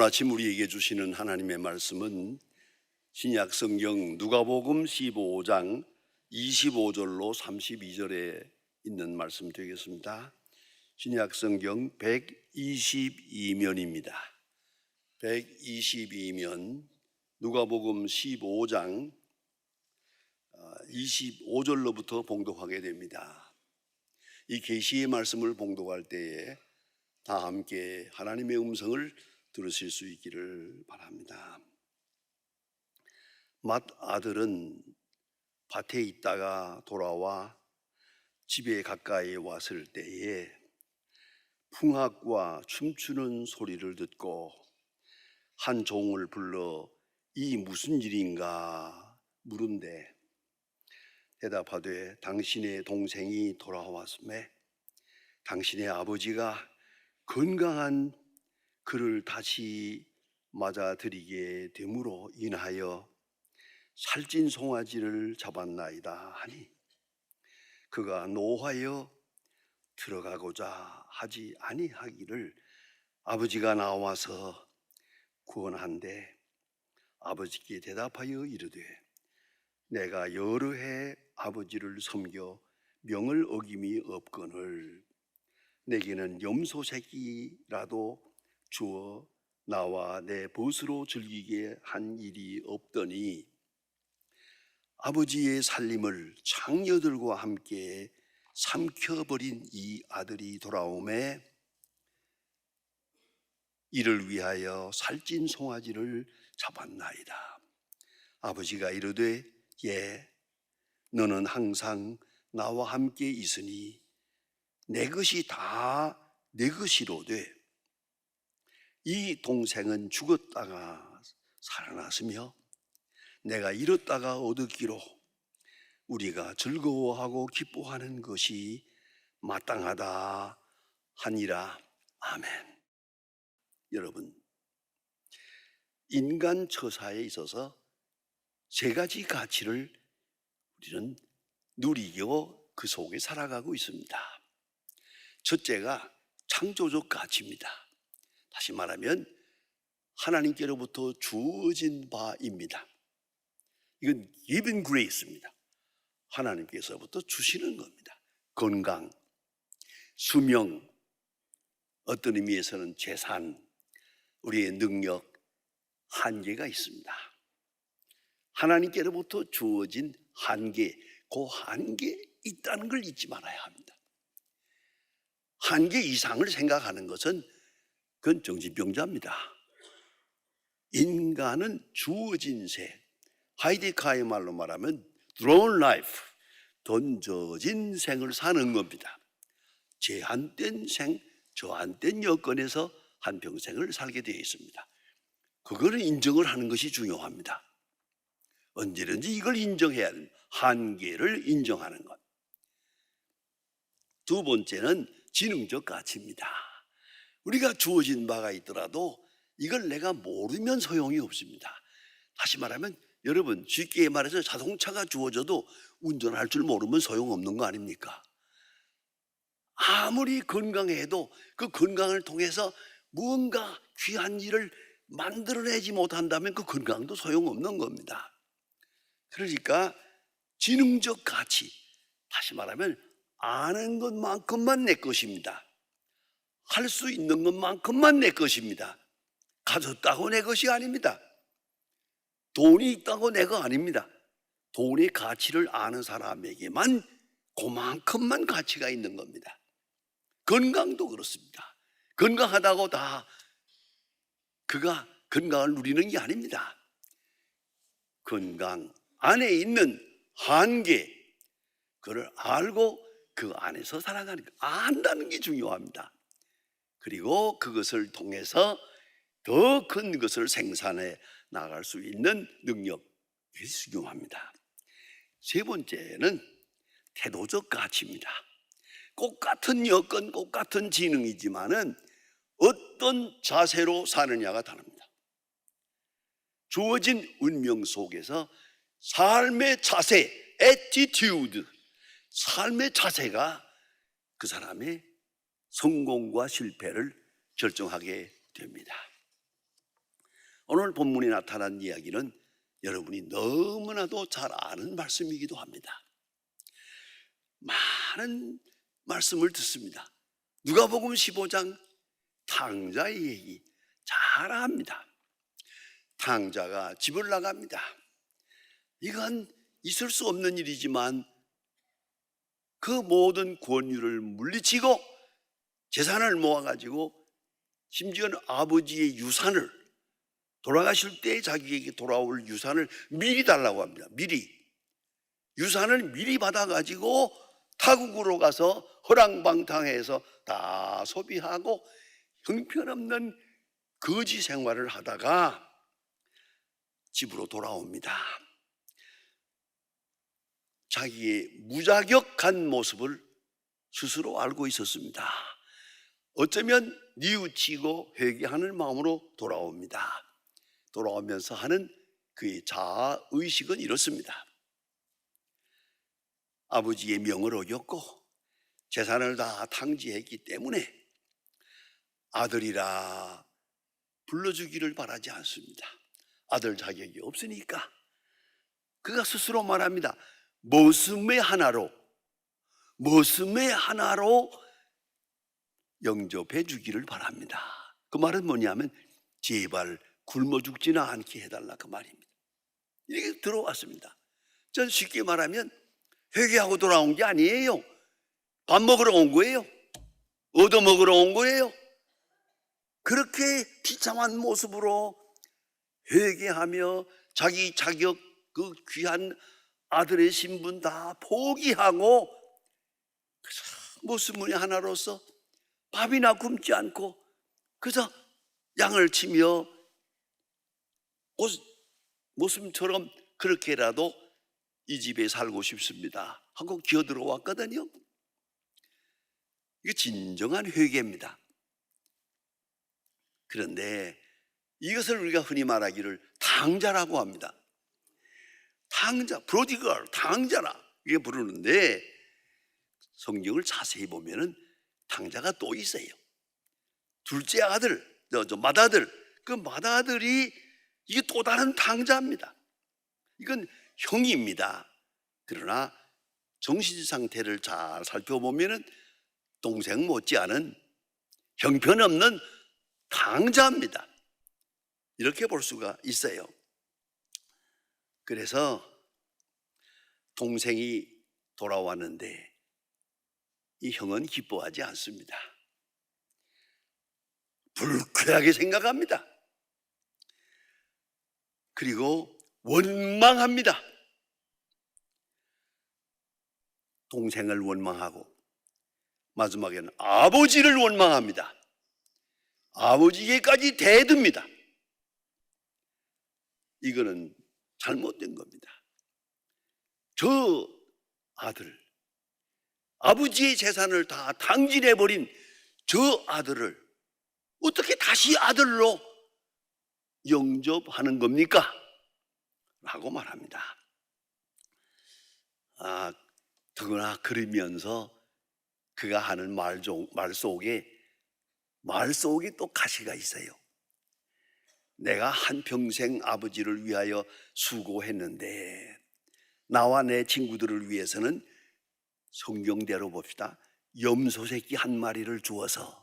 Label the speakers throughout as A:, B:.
A: 오늘 아침 우리에게 주시는 하나님의 말씀은 신약 성경 누가복음 15장 25절로 32절에 있는 말씀 되겠습니다. 신약 성경 122면입니다. 122면 누가복음 15장 25절로부터 봉독하게 됩니다. 이 계시의 말씀을 봉독할 때에 다 함께 하나님의 음성을 들으실 수 있기를 바랍니다. 맏 아들은 밭에 있다가 돌아와 집에 가까이 왔을 때에 풍악과 춤추는 소리를 듣고 한 종을 불러 이 무슨 일인가 물은데 대답하되 당신의 동생이 돌아왔음에 당신의 아버지가 건강한 그를 다시 맞아들이게 됨으로 인하여 살찐 송아지를 잡았나이다 하니 그가 노하여 들어가고자 하지 아니하기를 아버지가 나와서 구원한데 아버지께 대답하여 이르되 내가 여러 해 아버지를 섬겨 명을 어김이 없거늘 내게는 염소 새끼라도 주어 나와 내 벗으로 즐기게 한 일이 없더니 아버지의 살림을 장녀들과 함께 삼켜버린 이 아들이 돌아오매 이를 위하여 살찐 송아지를 잡았나이다. 아버지가 이르되 예 너는 항상 나와 함께 있으니 내 것이 다 내 것이로되 이 동생은 죽었다가 살아났으며 내가 잃었다가 얻었기로 우리가 즐거워하고 기뻐하는 것이 마땅하다 하니라. 아멘. 여러분, 인간 처사에 있어서 세 가지 가치를 우리는 누리고 그 속에 살아가고 있습니다. 첫째가 창조적 가치입니다. 다시 말하면 하나님께로부터 주어진 바입니다. 이건 given grace입니다. 하나님께서부터 주시는 겁니다. 건강, 수명, 어떤 의미에서는 재산, 우리의 능력, 한계가 있습니다. 하나님께로부터 주어진 한계, 그 한계 있다는 걸 잊지 말아야 합니다. 한계 이상을 생각하는 것은 그건 정신병자입니다. 인간은 주어진 새, 하이데카의 말로 말하면 thrown life, 던져진 생을 사는 겁니다. 제한된 생, 저한된 여건에서 한평생을 살게 되어 있습니다. 그거를 인정을 하는 것이 중요합니다. 언제든지 이걸 인정해야 합니다. 한계를 인정하는 것. 두 번째는 지능적 가치입니다. 우리가 주어진 바가 있더라도 이걸 내가 모르면 소용이 없습니다. 다시 말하면 여러분 쉽게 말해서 자동차가 주어져도 운전할 줄 모르면 소용없는 거 아닙니까? 아무리 건강해도 그 건강을 통해서 무언가 귀한 일을 만들어내지 못한다면 그 건강도 소용없는 겁니다. 그러니까 지능적 가치, 다시 말하면 아는 것만큼만 내 것입니다. 할 수 있는 것만큼만 내 것입니다. 가졌다고 내 것이 아닙니다. 돈이 있다고 내가 아닙니다. 돈의 가치를 아는 사람에게만 그만큼만 가치가 있는 겁니다. 건강도 그렇습니다. 건강하다고 다 그가 건강을 누리는 게 아닙니다. 건강 안에 있는 한계, 그걸 알고 그 안에서 살아가는 거, 안다는 게 중요합니다. 그리고 그것을 통해서 더 큰 것을 생산해 나갈 수 있는 능력, 이게 중요합니다. 세 번째는 태도적 가치입니다. 똑같은 여건, 똑같은 지능이지만은 어떤 자세로 사느냐가 다릅니다. 주어진 운명 속에서 삶의 자세, attitude, 삶의 자세가 그 사람의 성공과 실패를 결정하게 됩니다. 오늘 본문에 나타난 이야기는 여러분이 너무나도 잘 아는 말씀이기도 합니다. 많은 말씀을 듣습니다. 누가복음 15장 탕자의 얘기 잘 합니다. 탕자가 집을 나갑니다. 이건 있을 수 없는 일이지만 그 모든 권유를 물리치고 재산을 모아가지고 심지어는 아버지의 유산을, 돌아가실 때 자기에게 돌아올 유산을 미리 달라고 합니다. 미리. 유산을 미리 받아가지고 타국으로 가서 허랑방탕해서 다 소비하고 형편없는 거지 생활을 하다가 집으로 돌아옵니다. 자기의 무자격한 모습을 스스로 알고 있었습니다. 어쩌면 뉘우치고 회개하는 마음으로 돌아옵니다. 돌아오면서 하는 그의 자아의식은 이렇습니다. 아버지의 명을 어겼고 재산을 다 탕지했기 때문에 아들이라 불러주기를 바라지 않습니다. 아들 자격이 없으니까 그가 스스로 말합니다. 머슴의 하나로 영접해 주기를 바랍니다. 그 말은 뭐냐면 제발 굶어 죽지는 않게 해달라 그 말입니다. 이렇게 들어왔습니다. 전 쉽게 말하면 회개하고 돌아온 게 아니에요. 밥 먹으러 온 거예요. 얻어먹으러 온 거예요. 그렇게 비참한 모습으로 회개하며 자기 자격, 그 귀한 아들의 신분 다 포기하고 모습문의 하나로서 밥이나 굶지 않고 그저 양을 치며 모습처럼 그렇게라도 이 집에 살고 싶습니다 하고 기어 들어왔거든요. 이게 진정한 회개입니다. 그런데 이것을 우리가 흔히 말하기를 탕자라고 합니다. 탕자, 프로디걸, 탕자라 이게 부르는데 성경을 자세히 보면은 탕자가 또 있어요. 둘째 아들, 맏아들, 그 맏아들이 이게 또 다른 탕자입니다. 이건 형입니다. 그러나 정신 상태를 잘 살펴보면은 동생 못지않은 형편없는 탕자입니다. 이렇게 볼 수가 있어요. 그래서 동생이 돌아왔는데 이 형은 기뻐하지 않습니다. 불쾌하게 생각합니다. 그리고 원망합니다. 동생을 원망하고 마지막에는 아버지를 원망합니다. 아버지에게까지 대듭니다. 이거는 잘못된 겁니다. 저 아들, 아버지의 재산을 다 탕진해버린 저 아들을 어떻게 다시 아들로 영접하는 겁니까? 라고 말합니다. 더구나 그러면서 그가 하는 말 속에 또 가시가 있어요. 내가 한평생 아버지를 위하여 수고했는데 나와 내 친구들을 위해서는 성경대로 봅시다. 염소 새끼 한 마리를 주어서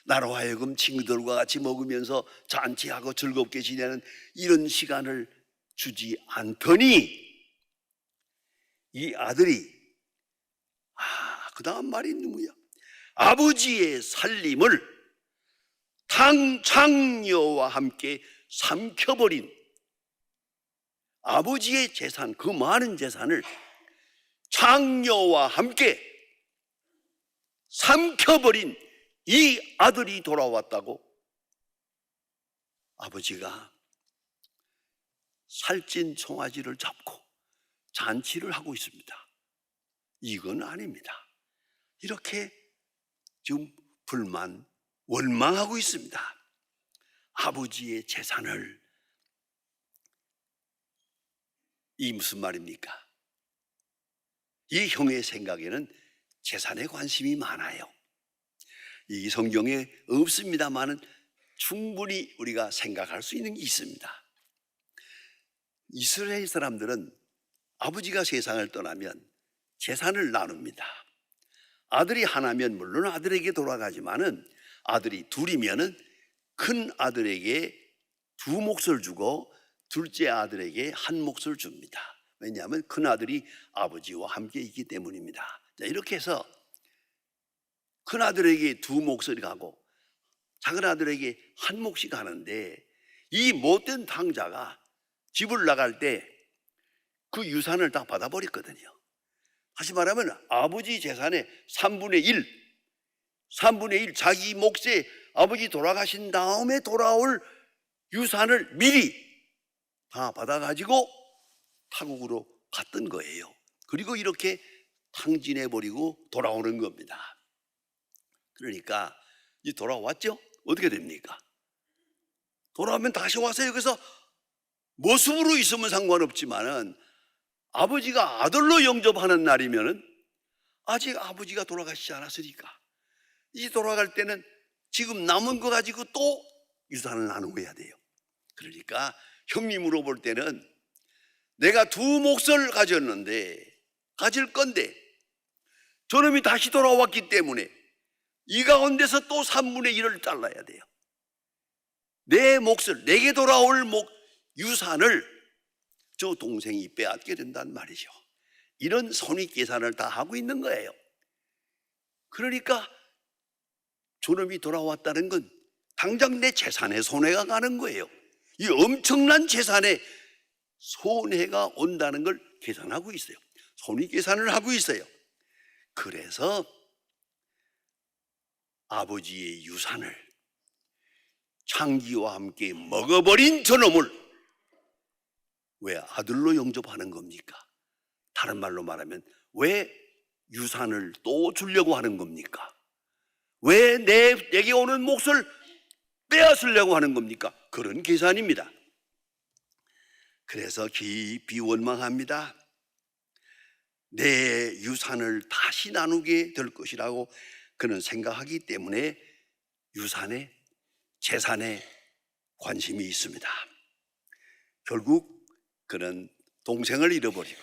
A: 나로 하여금 친구들과 같이 먹으면서 잔치하고 즐겁게 지내는 이런 시간을 주지 않더니 이 아들이 그 다음 말이 누구야? 아버지의 살림을 장녀와 함께 삼켜버린 아버지의 재산, 그 많은 재산을 장녀와 함께 삼켜버린 이 아들이 돌아왔다고 아버지가 살찐 송아지를 잡고 잔치를 하고 있습니다. 이건 아닙니다. 이렇게 지금 원망하고 있습니다. 아버지의 재산을. 이 무슨 말입니까? 이 형의 생각에는 재산에 관심이 많아요. 이 성경에 없습니다만은 충분히 우리가 생각할 수 있는 게 있습니다. 이스라엘 사람들은 아버지가 세상을 떠나면 재산을 나눕니다. 아들이 하나면 물론 아들에게 돌아가지만은 아들이 둘이면은 큰 아들에게 2몫을 주고 둘째 아들에게 1몫을 줍니다. 왜냐하면 큰 아들이 아버지와 함께 있기 때문입니다. 자, 이렇게 해서 큰 아들에게 2몫을 가고 작은 아들에게 1몫이 가는데, 이 못된 탕자가 집을 나갈 때 그 유산을 다 받아버렸거든요. 다시 말하면 아버지 재산의 3분의 1 자기 몫에 아버지 돌아가신 다음에 돌아올 유산을 미리 다 받아가지고 타국으로 갔던 거예요. 그리고 이렇게 탕진해버리고 돌아오는 겁니다. 그러니까 이제 돌아왔죠? 어떻게 됩니까? 돌아오면 다시 와서 여기서 모습으로 있으면 상관없지만은 아버지가 아들로 영접하는 날이면은 아직 아버지가 돌아가시지 않았으니까 이제 돌아갈 때는 지금 남은 거 가지고 또 유산을 나누어야 돼요. 그러니까 형님으로 볼 때는 내가 2몫을 가질 건데 저놈이 다시 돌아왔기 때문에 이 가운데서 또 3분의 1을 잘라야 돼요. 내 몫을, 내게 돌아올 유산을 저 동생이 빼앗게 된단 말이죠. 이런 손익계산을 다 하고 있는 거예요. 그러니까 저놈이 돌아왔다는 건 당장 내 재산에 손해가 가는 거예요. 이 엄청난 재산에 손해가 온다는 걸 계산하고 있어요. 손익계산을 하고 있어요. 그래서 아버지의 유산을 창기와 함께 먹어버린 저놈을 왜 아들로 영접하는 겁니까? 다른 말로 말하면 왜 유산을 또 주려고 하는 겁니까? 왜 내게 오는 몫을 빼앗으려고 하는 겁니까? 그런 계산입니다. 그래서 깊이 원망합니다. 내 유산을 다시 나누게 될 것이라고 그는 생각하기 때문에 유산에, 재산에 관심이 있습니다. 결국 그는 동생을 잃어버리고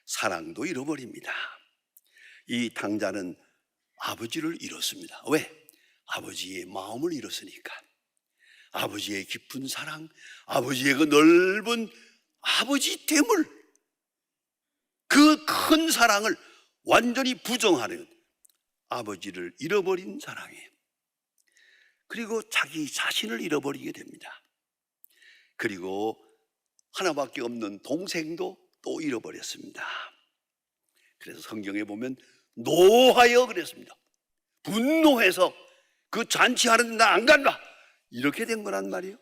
A: 사랑도 잃어버립니다. 이 탕자는 아버지를 잃었습니다. 왜? 아버지의 마음을 잃었으니까. 아버지의 깊은 사랑, 아버지의 그 넓은 아버지됨을, 그 큰 사랑을 완전히 부정하는 아버지를 잃어버린 사랑이에요. 그리고 자기 자신을 잃어버리게 됩니다. 그리고 하나밖에 없는 동생도 또 잃어버렸습니다. 그래서 성경에 보면 노하여 그랬습니다. 분노해서 그 잔치하는데 나 안 간다 이렇게 된 거란 말이에요.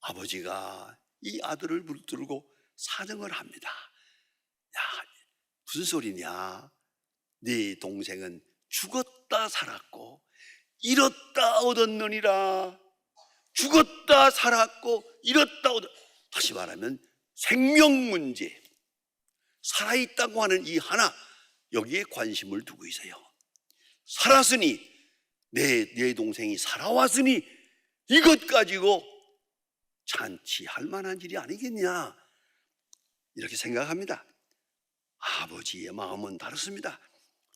A: 아버지가 이 아들을 붙들고 사정을 합니다. 야, 무슨 소리냐? 네 동생은 죽었다 살았고 잃었다 얻었느니라. 죽었다 살았고 잃었다 얻었. 다시 말하면 생명 문제, 살아있다고 하는 이 하나, 여기에 관심을 두고 있어요. 살았으니, 내 동생이 살아왔으니 이것 가지고 잔치할 만한 일이 아니겠냐, 이렇게 생각합니다. 아버지의 마음은 다릅니다.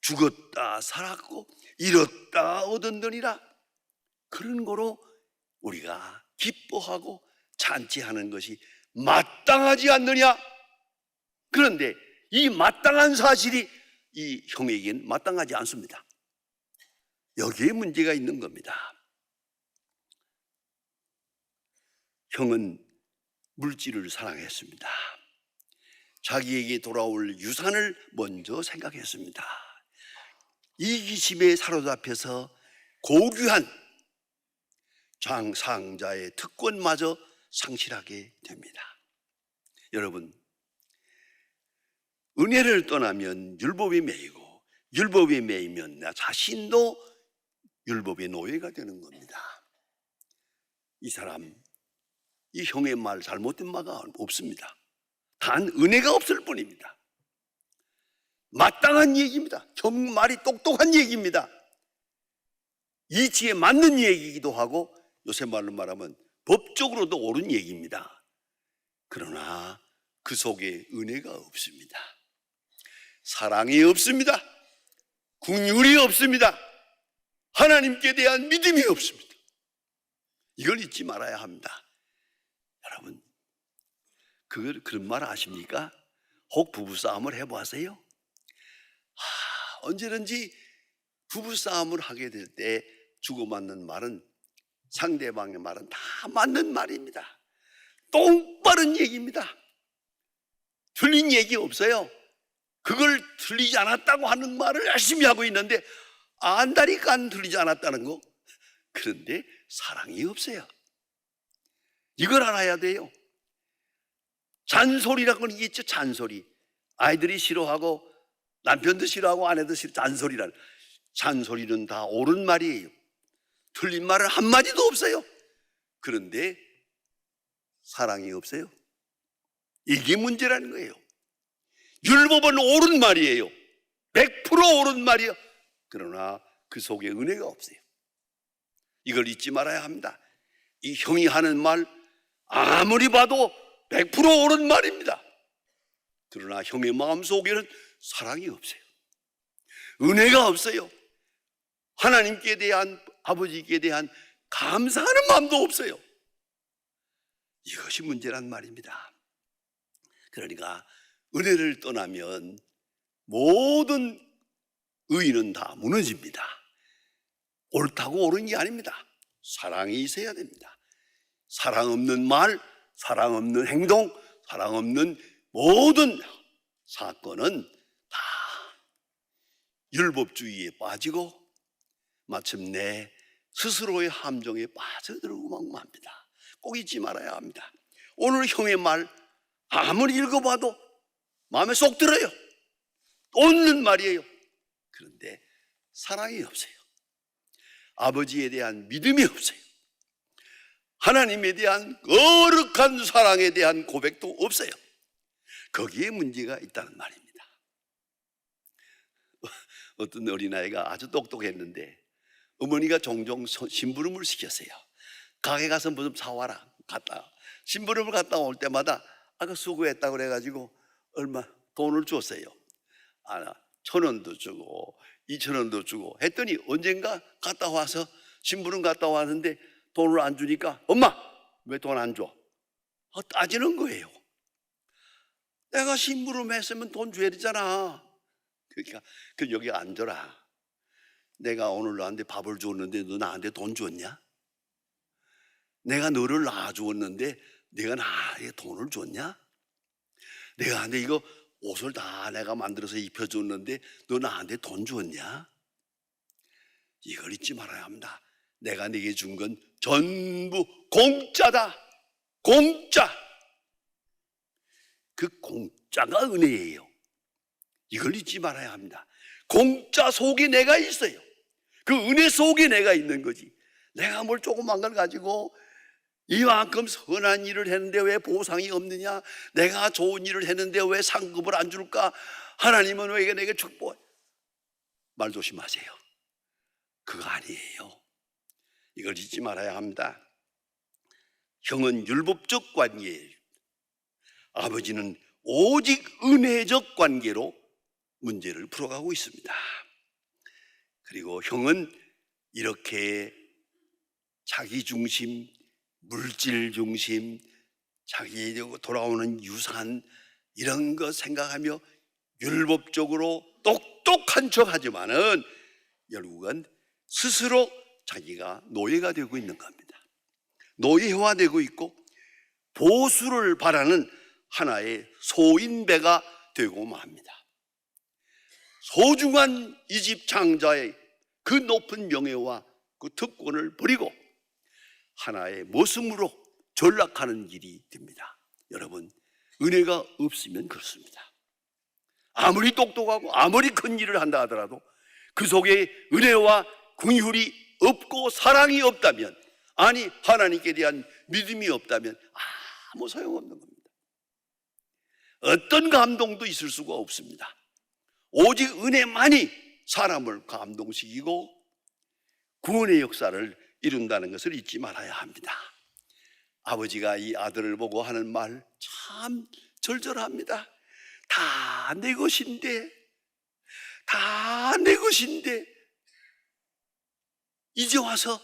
A: 죽었다 살았고 잃었다 얻었느니라. 그런 거로 우리가 기뻐하고 잔치하는 것이 마땅하지 않느냐? 그런데 이 마땅한 사실이 이 형에겐 마땅하지 않습니다. 여기에 문제가 있는 겁니다. 형은 물질을 사랑했습니다. 자기에게 돌아올 유산을 먼저 생각했습니다. 이기심에 사로잡혀서 고귀한 상자의 특권마저 상실하게 됩니다. 여러분, 은혜를 떠나면 율법에 매이고 율법에 매이면 나 자신도 율법의 노예가 되는 겁니다. 이 사람, 이 형의 말 잘못된 말가 없습니다. 단 은혜가 없을 뿐입니다. 마땅한 얘기입니다. 형 말이 똑똑한 얘기입니다. 이치에 맞는 얘기이기도 하고 요새 말로 말하면 법적으로도 옳은 얘기입니다. 그러나 그 속에 은혜가 없습니다. 사랑이 없습니다. 긍휼이 없습니다. 하나님께 대한 믿음이 없습니다. 이걸 잊지 말아야 합니다. 여러분, 그런 말 아십니까? 혹 부부싸움을 해보세요. 언제든지 부부싸움을 하게 될 때 주고받는 말은, 상대방의 말은 다 맞는 말입니다. 똑바른 얘기입니다. 틀린 얘기 없어요. 그걸 틀리지 않았다고 하는 말을 열심히 하고 있는데 안다니까 틀리지 않았다는 거. 그런데 사랑이 없어요. 이걸 알아야 돼요. 잔소리라는 게 있죠. 잔소리. 아이들이 싫어하고 남편도 싫어하고 아내도 싫어. 잔소리는 다 옳은 말이에요. 틀린 말은 한마디도 없어요. 그런데 사랑이 없어요. 이게 문제라는 거예요. 율법은 옳은 말이에요. 100% 옳은 말이에요. 그러나 그 속에 은혜가 없어요. 이걸 잊지 말아야 합니다. 이 형이 하는 말 아무리 봐도 100% 옳은 말입니다. 그러나 형의 마음 속에는 사랑이 없어요. 은혜가 없어요. 하나님께 대한, 아버지께 대한 감사하는 마음도 없어요. 이것이 문제란 말입니다. 그러니까 은혜를 떠나면 모든 의의는 다 무너집니다. 옳다고 옳은 게 아닙니다. 사랑이 있어야 됩니다. 사랑 없는 말, 사랑 없는 행동, 사랑 없는 모든 사건은 다 율법주의에 빠지고 마침내 스스로의 함정에 빠져들고만 맙니다. 꼭 잊지 말아야 합니다. 오늘 형의 말 아무리 읽어봐도 마음에 쏙 들어요. 옳는 말이에요. 그런데 사랑이 없어요. 아버지에 대한 믿음이 없어요. 하나님에 대한 거룩한 사랑에 대한 고백도 없어요. 거기에 문제가 있다는 말입니다. 어떤 어린아이가 아주 똑똑했는데 어머니가 종종 심부름을 시켰어요. 가게 가서 뭐 좀 사와라. 심부름을 갔다 올 때마다 아까 수고했다고 그래가지고 얼마 돈을 줬어요. 1,000원도 주고 2,000원도 주고 했더니 언젠가 갔다 와서 심부름 갔다 왔는데 돈을 안 주니까 엄마 왜 돈 안 줘? 따지는 거예요. 내가 심부름 했으면 돈 줘야 되잖아. 그러니까 여기 앉아라. 내가 오늘 너한테 밥을 줬는데 너 나한테 돈 줬냐? 내가 너를 낳아주었는데 내가 나에게 돈을 줬냐? 내가 한테 이거 옷을 다 내가 만들어서 입혀줬는데 너 나한테 돈 줬냐? 이걸 잊지 말아야 합니다. 내가 네게 준 건 전부 공짜다. 공짜. 그 공짜가 은혜예요. 이걸 잊지 말아야 합니다. 공짜 속에 내가 있어요. 그 은혜 속에 내가 있는 거지. 내가 뭘 조그만 걸 가지고 이만큼 선한 일을 했는데 왜 보상이 없느냐? 내가 좋은 일을 했는데 왜 상급을 안 줄까? 하나님은 왜 내게 축복해? 말 조심하세요. 그거 아니에요. 이걸 잊지 말아야 합니다. 형은 율법적 관계예요. 아버지는 오직 은혜적 관계로 문제를 풀어가고 있습니다. 그리고 형은 이렇게 자기 중심, 물질 중심, 자기에게 돌아오는 유산 이런 거 생각하며 율법적으로 똑똑한 척하지만은 결국은 스스로 자기가 노예가 되고 있는 겁니다. 노예화되고 있고 보수를 바라는 하나의 소인배가 되고 맙니다. 소중한 이 집 장자의 그 높은 명예와 그 특권을 버리고 하나의 모습으로 전락하는 일이 됩니다. 여러분, 은혜가 없으면 그렇습니다. 아무리 똑똑하고 아무리 큰 일을 한다 하더라도 그 속에 은혜와 긍휼이 없고 사랑이 없다면, 아니 하나님께 대한 믿음이 없다면 아무 소용없는 겁니다. 어떤 감동도 있을 수가 없습니다. 오직 은혜만이 사람을 감동시키고 구원의 역사를 이룬다는 것을 잊지 말아야 합니다. 아버지가 이 아들을 보고 하는 말 참 절절합니다. 다 내 것인데, 다 내 것인데 이제 와서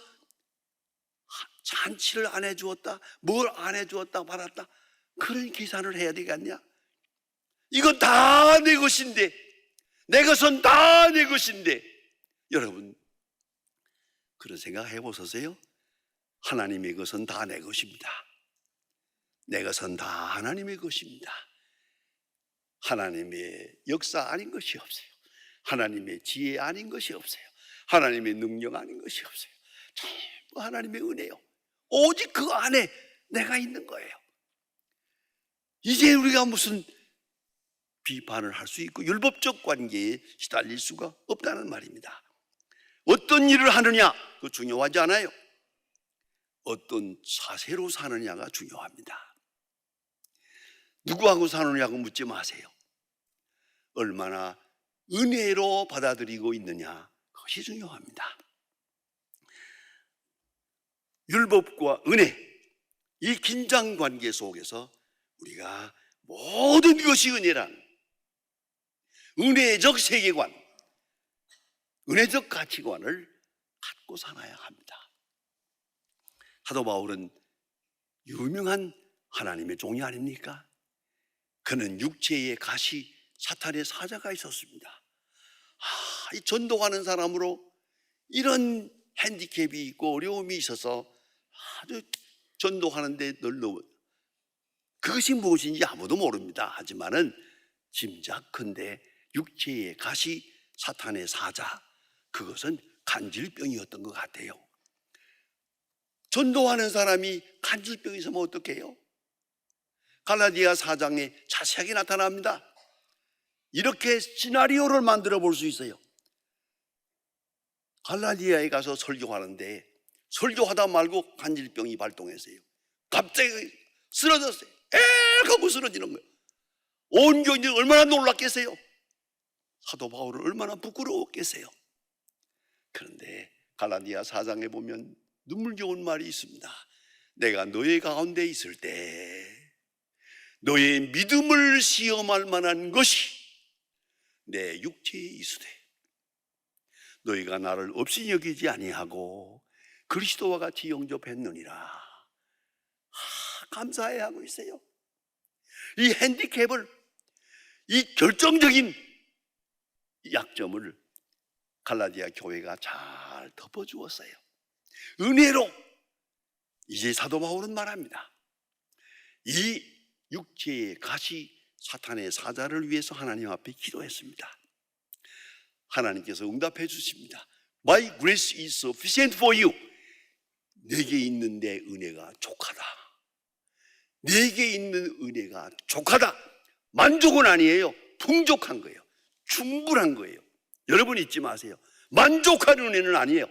A: 잔치를 안 해주었다, 뭘 안 해주었다 말았다, 그런 계산을 해야 되겠냐? 이건 다 내 것인데, 내 것은 다 내 것인데. 여러분, 그런 생각 해보셨어요? 하나님의 것은 다 내 것입니다. 내 것은 다 하나님의 것입니다. 하나님의 역사 아닌 것이 없어요. 하나님의 지혜 아닌 것이 없어요. 하나님의 능력 아닌 것이 없어요. 전부 하나님의 은혜요. 오직 그 안에 내가 있는 거예요. 이제 우리가 무슨 비판을 할 수 있고 율법적 관계에 시달릴 수가 없다는 말입니다. 어떤 일을 하느냐, 그거 중요하지 않아요. 어떤 사세로 사느냐가 중요합니다. 누구하고 사느냐고 묻지 마세요. 얼마나 은혜로 받아들이고 있느냐, 그것이 중요합니다. 율법과 은혜, 이 긴장 관계 속에서 우리가 모든 것이 은혜란 은혜적 세계관, 은혜적 가치관을 갖고 살아야 합니다. 사도 바울은 유명한 하나님의 종이 아닙니까? 그는 육체의 가시, 사탄의 사자가 있었습니다. 이 전도하는 사람으로 이런 핸디캡이 있고 어려움이 있어서 아주 전도하는데 널려, 그것이 무엇인지 아무도 모릅니다. 하지만은 짐작컨대 육체의 가시, 사탄의 사자, 그것은 간질병이었던 것 같아요. 전도하는 사람이 간질병이 있으면 어떻게 해요? 갈라디아 4장에 자세하게 나타납니다. 이렇게 시나리오를 만들어 볼 수 있어요. 갈라디아에 가서 설교하는데 설교하다 말고 간질병이 발동했어요. 갑자기 쓰러졌어요. 에이 하고 쓰러지는 거예요. 온 교인들이 얼마나 놀랐겠어요? 사도 바울은 얼마나 부끄러웠겠어요? 그런데 갈라디아 4장에 보면 눈물겨운 말이 있습니다. 내가 너의 가운데 있을 때 너의 믿음을 시험할 만한 것이 내 육체에 있으되 너희가 나를 없이 여기지 아니하고 그리스도와 같이 영접했느니라. 감사해야 하고 있어요. 이 핸디캡을, 이 결정적인 약점을 갈라디아 교회가 잘 덮어주었어요. 은혜로. 이제 사도 바울은 말합니다. 이 육체의 가시, 사탄의 사자를 위해서 하나님 앞에 기도했습니다. 하나님께서 응답해 주십니다. My grace is sufficient for you. 내게 있는 내 은혜가 족하다. 내게 있는 은혜가 족하다. 만족은 아니에요. 풍족한 거예요. 충분한 거예요. 여러분 잊지 마세요. 만족한 은혜는 아니에요.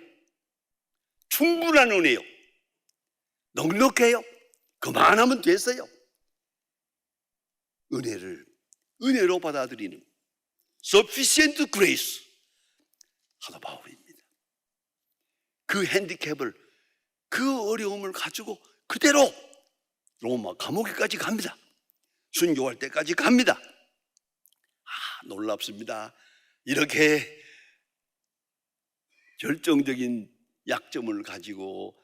A: 충분한 은혜요. 넉넉해요. 그만하면 됐어요. 은혜를 은혜로 받아들이는 sufficient grace, 사도 바울입니다. 그 핸디캡을, 그 어려움을 가지고 그대로 로마 감옥에까지 갑니다. 순교할 때까지 갑니다. 놀랍습니다. 이렇게 결정적인 약점을 가지고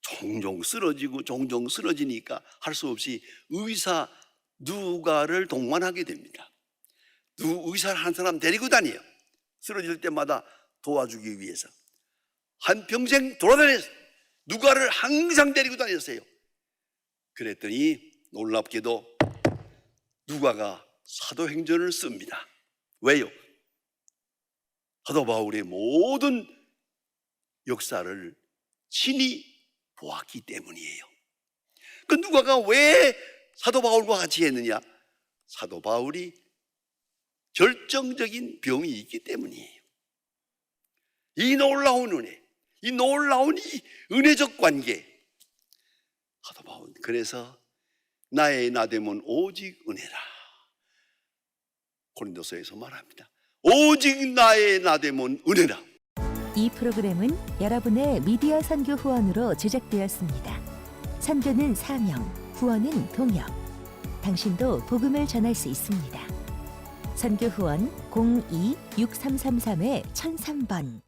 A: 종종 쓰러지고 종종 쓰러지니까 할 수 없이 의사 누가를 동반하게 됩니다. 의사를 한 사람 데리고 다녀요. 쓰러질 때마다 도와주기 위해서. 한평생 돌아다녔어요. 누가를 항상 데리고 다녔어요. 그랬더니 놀랍게도 누가가 사도행전을 씁니다. 왜요? 사도 바울의 모든 역사를 친히 보았기 때문이에요. 그 누가가 왜 사도 바울과 같이 했느냐? 사도 바울이 결정적인 병이 있기 때문이에요. 이 놀라운 은혜, 이 놀라운 이 은혜적 관계. 사도 바울, 그래서 나의 나됨은 오직 은혜라. 고린도서에서 말합니다. 오직 나의 나됨은 은혜라.
B: 이 프로그램은 여러분의 미디어 선교 후원으로 제작되었습니다. 선교는 사명, 후원은 동역. 당신도 복음을 전할 수 있습니다. 선교 후원 02-6333-1003번